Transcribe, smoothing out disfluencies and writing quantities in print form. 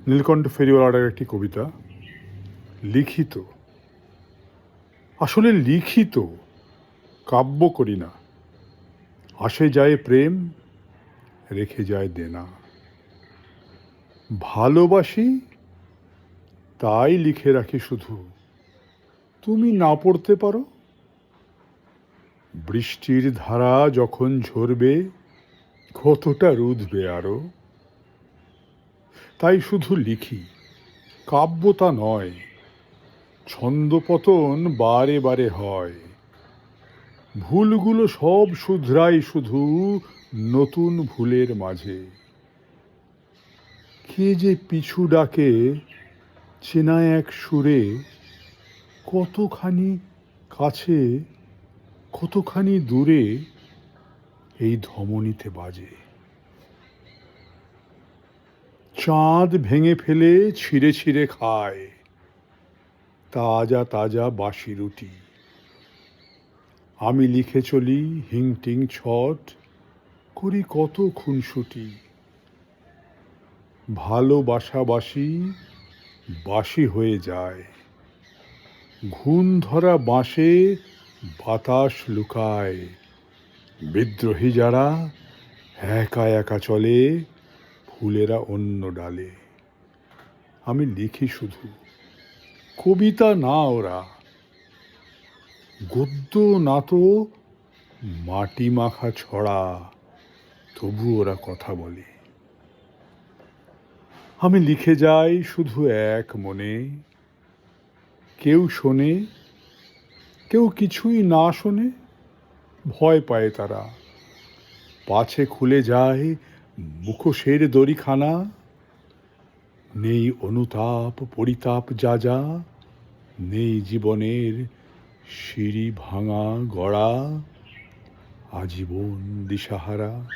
নীলকণ্ঠ ফেরিওয়ালার একটি কবিতা, লিখিত। আসলে লিখিত, কাব্য করি না। আসে যায় প্রেম, রেখে যায় দেনা। ভালোবাসি, তাই লিখে রাখি শুধু। তুমি না পড়তে পারো। বৃষ্টির ধারা যখন ঝরবে, কতটা রুঁধবে আরো। তাই শুধু লিখি, কাব্য তা নয়। ছন্দপতন বারে বারে হয়। ভুলগুলো সব শুধরাই শুধু নতুন ভুলের মাঝে। কে যে পিছু ডাকে চেনা এক সুরে, কতখানি কাছে কতখানি দূরে এই ধমনীতে বাজে। চাঁদ ভেঙে ফেলে ছিঁড়ে ছিঁড়ে খায় তাজা তাজা বাসি রুটি। আমি লিখে চলি হিংটিং ছট, করি কত খুনসুটি। ভালোবাসাবাসি বাসি হয়ে যায়। ঘুণ ধরা বাঁশে বাতাস লুকায়। বিদ্রোহী যারা একা একা চলে, ফুলেরা অন্য ডালে। আমি লিখি শুধু, কবিতা না ওরা। গদ্য না তো মাটি মাখা ছড়া, তবু ওরা কথা বলে। আমি লিখে যাই শুধু এক মনে। কেউ শোনে, কেউ কিছুই না শোনে, ভয় পায় তারা। পাছে খুলে যায় মুখোশের দড়িখানা। নেই অনুতাপ পরিতাপ যা যা, নেই জীবনের সিঁড়ি ভাঙা গড়া, আজীবন দিশাহারা।